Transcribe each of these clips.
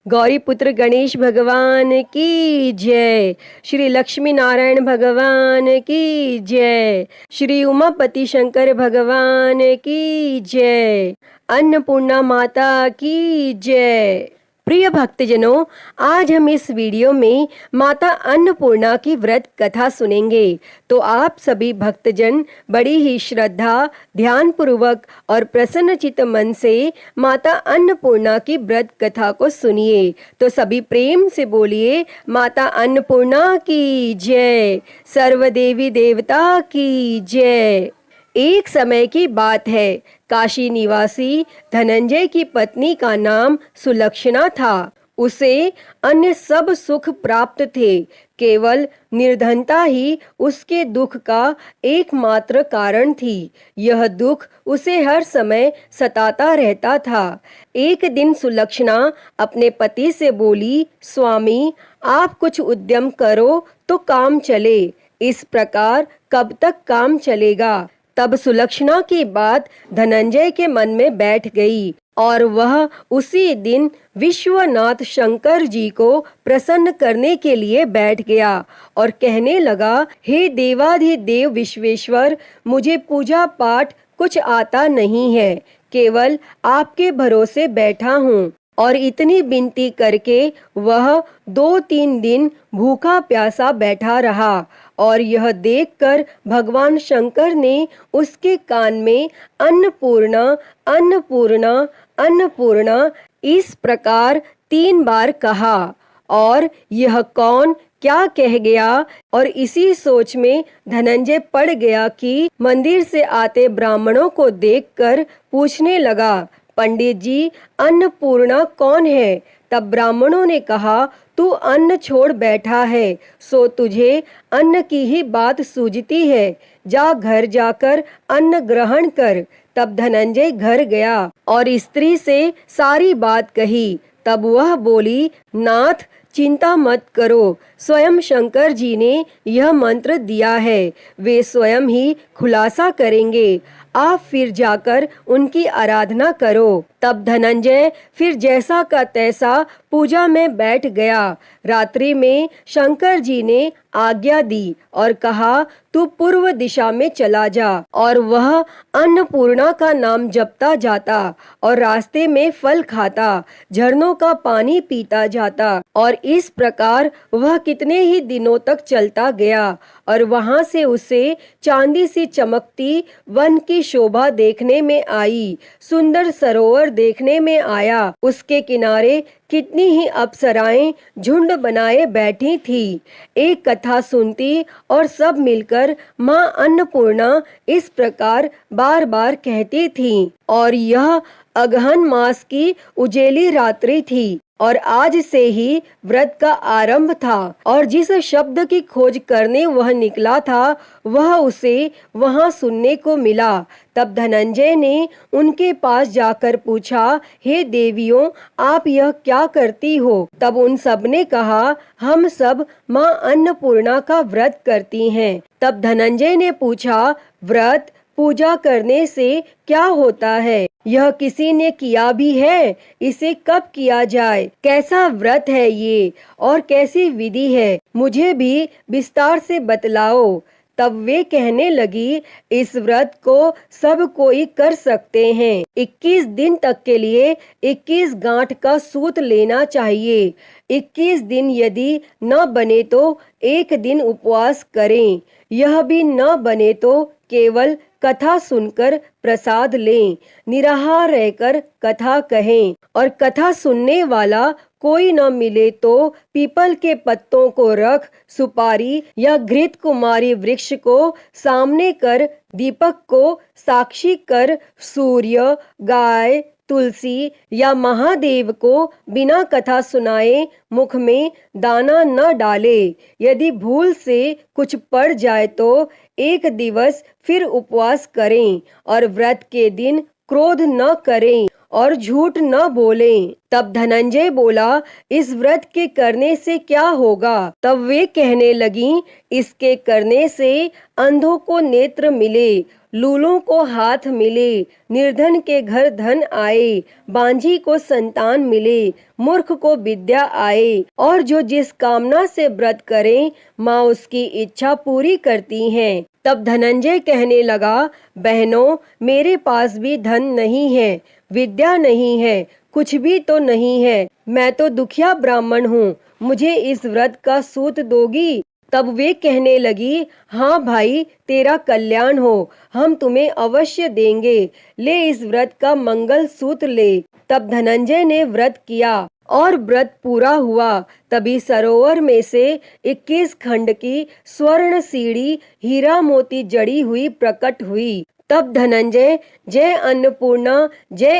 गौरी पुत्र गणेश भगवान की जय। श्री लक्ष्मी नारायण भगवान की जय। श्री उमापति शंकर भगवान की जय। अन्नपूर्णा माता की जय। प्रिय भक्तजनों, आज हम इस वीडियो में माता अन्नपूर्णा की व्रत कथा सुनेंगे। तो आप सभी भक्तजन बड़ी ही श्रद्धा, ध्यान पूर्वक और प्रसन्नचित्त मन से माता अन्नपूर्णा की व्रत कथा को सुनिए। तो सभी प्रेम से बोलिए, माता अन्नपूर्णा की जय, सर्व देवी देवता की जय। एक समय की बात है, काशी निवासी धनंजय की पत्नी का नाम सुलक्षणा था। उसे अन्य सब सुख प्राप्त थे, केवल निर्धनता ही उसके दुख का एकमात्र कारण थी। यह दुख उसे हर समय सताता रहता था। एक दिन सुलक्षणा अपने पति से बोली, स्वामी, आप कुछ उद्यम करो तो काम चले। इस प्रकार कब तक काम चलेगा? तब सुलक्षणा की बात धनंजय के मन में बैठ गई और वह उसी दिन विश्वनाथ शंकर जी को प्रसन्न करने के लिए बैठ गया और कहने लगा, हे देवाधिदेव विश्वेश्वर, मुझे पूजा पाठ कुछ आता नहीं है, केवल आपके भरोसे बैठा हूँ। और इतनी विनती करके वह 2-3 दिन भूखा प्यासा बैठा रहा और यह देखकर भगवान शंकर ने उसके कान में अन्नपूर्णा अन्नपूर्णा अन्नपूर्णा इस प्रकार 3 बार कहा। और यह कौन क्या कह गया? और इसी सोच में धनंजय पड़ गया कि मंदिर से आते ब्राह्मणों को देखकर पूछने लगा, पंडित जी, अन्नपूर्णा कौन है? तब ब्राह्मणों ने कहा, तू अन्न छोड़ बैठा है, सो तुझे अन्न की ही बात सूझती है। जा घर जाकर अन्न ग्रहण कर। तब धनंजय घर गया और स्त्री से सारी बात कही। तब वह बोली, नाथ, चिंता मत करो, स्वयं शंकर जी ने यह मंत्र दिया है, वे स्वयं ही खुलासा करेंगे। आप फिर जाकर उनकी आराधना करो। तब धनंजय फिर जैसा का तैसा पूजा में बैठ गया। रात्रि में शंकर जी ने आज्ञा दी और कहा, तू पूर्व दिशा में चला जा। और वह अन्नपूर्णा का नाम जपता जाता और रास्ते में फल खाता, झरनों का पानी पीता जाता। और इस प्रकार वह कितने ही दिनों तक चलता गया और वहां से उसे चांदी सी चमकती वन की शोभा देखने में आई, सुंदर सरोवर देखने में आया। उसके किनारे कितनी ही अप्सराएं झुंड बनाए बैठी थी, एक कथा सुनती और सब मिलकर माँ अन्नपूर्णा इस प्रकार बार बार कहती थी। और यह अगहन मास की उजेली रात्रि थी और आज से ही व्रत का आरंभ था। और जिस शब्द की खोज करने वह निकला था, वह उसे वहां सुनने को मिला। तब धनंजय ने उनके पास जाकर पूछा, हे देवियों, आप यह क्या करती हो? तब उन सब ने कहा, हम सब माँ अन्नपूर्णा का व्रत करती हैं। तब धनंजय ने पूछा, व्रत पूजा करने से क्या होता है? यह किसी ने किया भी है? इसे कब किया जाए? कैसा व्रत है ये और कैसी विधि है? मुझे भी विस्तार से बतलाओ। तब वे कहने लगी, इस व्रत को सब कोई कर सकते हैं। 21 दिन तक के लिए 21 गांठ का सूत लेना चाहिए। 21 दिन यदि न बने तो एक दिन उपवास करें। यह भी न बने तो केवल कथा सुनकर प्रसाद लें, निराहार रहकर कथा कहें। और कथा सुनने वाला कोई न मिले तो पीपल के पत्तों को रख, सुपारी या घृत कुमारी वृक्ष को सामने कर, दीपक को साक्षी कर, सूर्य, गाय, तुलसी या महादेव को बिना कथा सुनाए मुख में दाना न डाले। यदि भूल से कुछ पड़ जाए तो एक दिवस फिर उपवास करें और व्रत के दिन क्रोध न करें और झूठ न बोलें। तब धनंजय बोला, इस व्रत के करने से क्या होगा? तब वे कहने लगीं, इसके करने से अंधों को नेत्र मिले, लूलों को हाथ मिले, निर्धन के घर धन आए, बांझी को संतान मिले, मूर्ख को विद्या आए, और जो जिस कामना से व्रत करें माँ उसकी इच्छा पूरी करती हैं। तब धनंजय कहने लगा, बहनों, मेरे पास भी धन नहीं है, विद्या नहीं है, कुछ भी तो नहीं है, मैं तो दुखिया ब्राह्मण हूँ, मुझे इस व्रत का सूत दोगी? तब वे कहने लगी, हाँ भाई, तेरा कल्याण हो, हम तुम्हें अवश्य देंगे, ले इस व्रत का मंगल सूत्र ले। तब धनंजय ने व्रत किया और व्रत पूरा हुआ। तभी सरोवर में से 21 खंड की स्वर्ण सीढ़ी हीरा मोती जड़ी हुई प्रकट हुई। तब धनंजय जय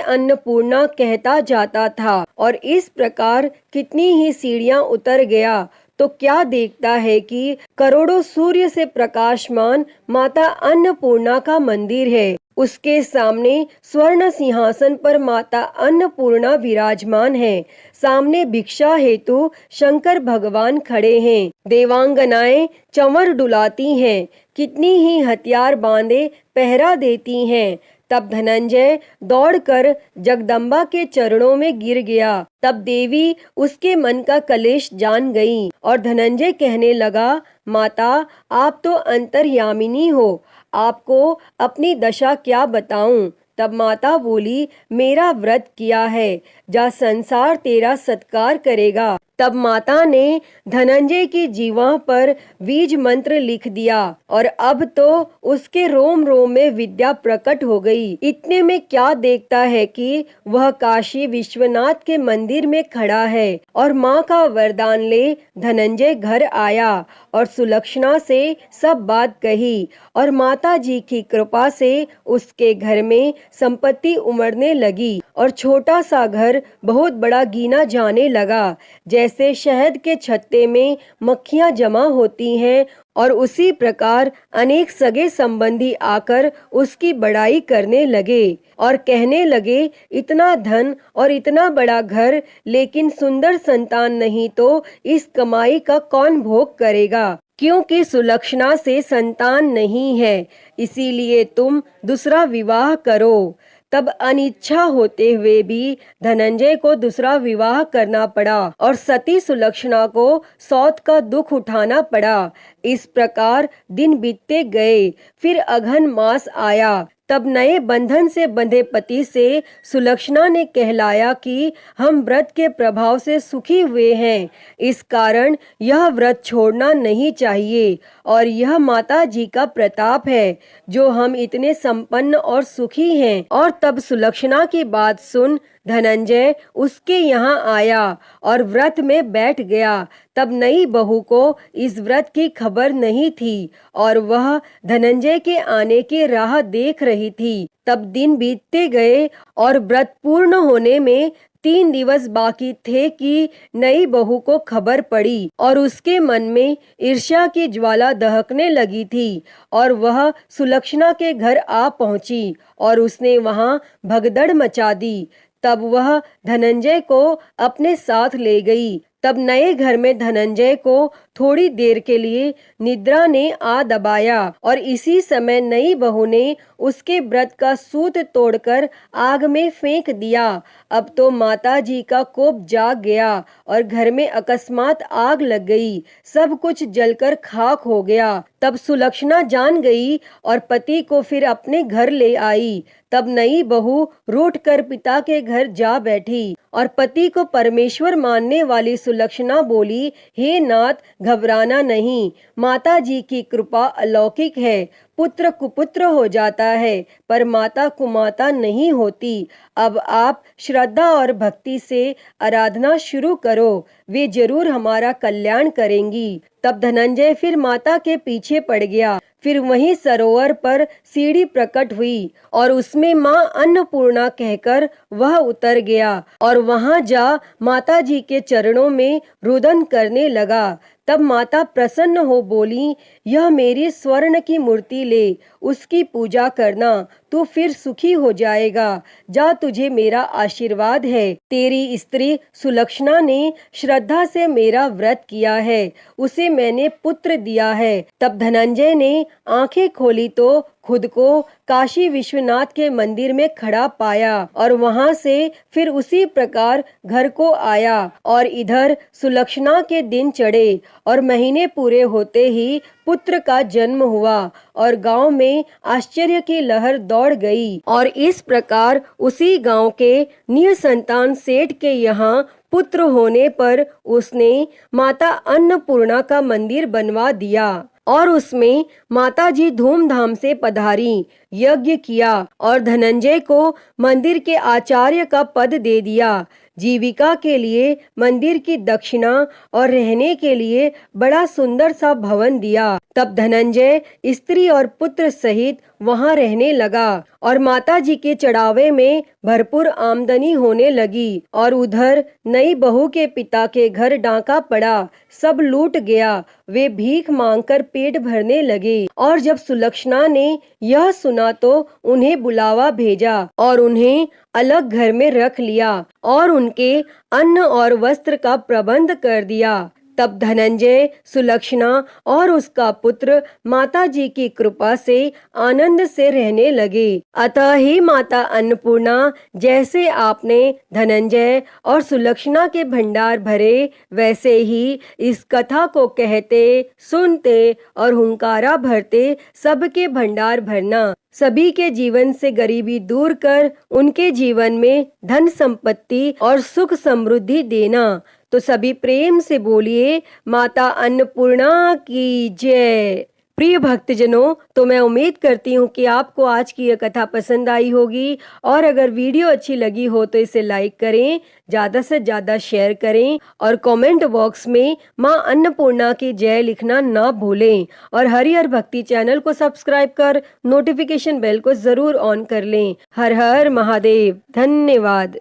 अन्नपूर्णा कहता जाता था और इस प्रकार कितनी ही सीढ़ियां उतर गया तो क्या देखता है कि करोड़ों सूर्य से प्रकाशमान माता अन्नपूर्णा का मंदिर है। उसके सामने स्वर्ण सिंहासन पर माता अन्नपूर्णा विराजमान है। सामने भिक्षा हेतु शंकर भगवान खड़े हैं। देवांगनाएं चंवर डुलाती हैं, कितनी ही हथियार बांधे पहरा देती हैं। तब धनंजय दौड़कर जगदम्बा के चरणों में गिर गया। तब देवी उसके मन का कलेश जान गई और धनंजय कहने लगा, माता, आप तो अंतर्यामिनी हो, आपको अपनी दशा क्या बताऊं? तब माता बोली, मेरा व्रत किया है, जा संसार तेरा सत्कार करेगा। तब माता ने धनंजय की जीवा पर बीज मंत्र लिख दिया और अब तो उसके रोम रोम में विद्या प्रकट हो गई। इतने में क्या देखता है कि वह काशी विश्वनाथ के मंदिर में खड़ा है और माँ का वरदान ले धनंजय घर आया और सुलक्षणा से सब बात कही और माता जी की कृपा से उसके घर में संपत्ति उमड़ने लगी और छोटा सा घर बहुत बड़ा गिना जाने लगा। जैसे शहद के छत्ते में मक्खियां जमा होती हैं और उसी प्रकार अनेक सगे संबंधी आकर उसकी बड़ाई करने लगे और कहने लगे, इतना धन और इतना बड़ा घर, लेकिन सुंदर संतान नहीं तो इस कमाई का कौन भोग करेगा? क्योंकि सुलक्षणा से संतान नहीं है, इसीलिए तुम दूसरा विवाह करो। तब अनिच्छा होते हुए भी धनंजय को दूसरा विवाह करना पड़ा और सती सुलक्षणा को सौत का दुख उठाना पड़ा। इस प्रकार दिन बीतते गए। फिर अघन मास आया। तब नए बंधन से बंधे पति से सुलक्षणा ने कहलाया कि हम व्रत के प्रभाव से सुखी हुए हैं, इस कारण यह व्रत छोड़ना नहीं चाहिए और यह माता जी का प्रताप है जो हम इतने संपन्न और सुखी हैं। और तब सुलक्षणा की बात सुन धनंजय उसके यहाँ आया और व्रत में बैठ गया। तब नई बहू को इस व्रत की खबर नहीं थी और वह धनंजय के आने की राह देख रही थी। तब दिन बीतते गए और व्रत पूर्ण होने में 3 दिवस बाकी थे कि नई बहू को खबर पड़ी और उसके मन में ईर्ष्या की ज्वाला दहकने लगी थी और वह सुलक्षणा के घर आ पहुंची और उसने वहां भगदड़ मचा दी। तब वह धनंजय को अपने साथ ले गई। तब नए घर में धनंजय को थोड़ी देर के लिए निद्रा ने आ दबाया और इसी समय नई बहू ने उसके व्रत का सूत तोड़कर आग में फेंक दिया। अब तो माता जी का कोप जाग गया और घर में अकस्मात आग लग गई, सब कुछ जलकर खाक हो गया। तब सुलक्षणा जान गई और पति को फिर अपने घर ले आई। तब नई बहू रूठ कर पिता के घर जा बैठी और पति को परमेश्वर मानने वाली सुलक्षणा बोली, हे नाथ, घबराना नहीं, माता जी की कृपा अलौकिक है। पुत्र कुपुत्र हो जाता है पर माता कुमाता नहीं होती। अब आप श्रद्धा और भक्ति से आराधना शुरू करो, वे जरूर हमारा कल्याण करेंगी। तब धनंजय फिर माता के पीछे पड़ गया। फिर वहीं सरोवर पर सीढ़ी प्रकट हुई और उसमें माँ अन्नपूर्णा कहकर वह उतर गया और वहां जा माता जी के चरणों में रुदन करने लगा। तब माता प्रसन्न हो बोली, यह मेरी स्वर्ण की मूर्ति ले, उसकी पूजा करना, तू फिर सुखी हो जाएगा। जा, तुझे मेरा आशीर्वाद है। तेरी स्त्री सुलक्षणा ने श्रद्धा से मेरा व्रत किया है, उसे मैंने पुत्र दिया है। तब धनंजय ने आंखें खोली तो खुद को काशी विश्वनाथ के मंदिर में खड़ा पाया और वहां से फिर उसी प्रकार घर को आया। और इधर सुलक्षणा के दिन चढ़े और महीने पूरे होते ही पुत्र का जन्म हुआ और गांव में आश्चर्य की लहर दौड़ गई। और इस प्रकार उसी गांव के निसंतान सेठ के यहाँ पुत्र होने पर उसने माता अन्नपूर्णा का मंदिर बनवा दिया और उसमें माताजी धूमधाम से पधारी, यज्ञ किया और धनंजय को मंदिर के आचार्य का पद दे दिया। जीविका के लिए मंदिर की दक्षिणा और रहने के लिए बड़ा सुंदर सा भवन दिया। तब धनंजय स्त्री और पुत्र सहित वहां रहने लगा और माताजी के चढ़ावे में भरपूर आमदनी होने लगी। और उधर नई बहू के पिता के घर डाका पड़ा, सब लूट गया। वे भीख मांगकर पेट भरने लगे। और जब सुलक्षणा ने यह सुना तो उन्हें बुलावा भेजा और उन्हें अलग घर में रख लिया और उनके अन्न और वस्त्र का प्रबंध कर दिया। तब धनंजय, सुलक्षणा और उसका पुत्र माताजी की कृपा से आनंद से रहने लगे। अतः ही माता अन्नपूर्णा, जैसे आपने धनंजय और सुलक्षणा के भंडार भरे, वैसे ही इस कथा को कहते, सुनते और हुंकारा भरते सबके भंडार भरना। सभी के जीवन से गरीबी दूर कर उनके जीवन में धन संपत्ति और सुख समृद्धि देना। तो सभी प्रेम से बोलिए, माता अन्नपूर्णा की जय। प्रिय भक्तजनों, तो मैं उम्मीद करती हूँ कि आपको आज की यह कथा पसंद आई होगी और अगर वीडियो अच्छी लगी हो तो इसे लाइक करें, ज़्यादा से ज़्यादा शेयर करें और कमेंट बॉक्स में माँ अन्नपूर्णा की जय लिखना ना भूलें। और हरिहर भक्ति चैनल को सब्सक्राइब कर नोटिफिकेशन बेल को ज़रूर ऑन कर लें। हर हर महादेव। धन्यवाद।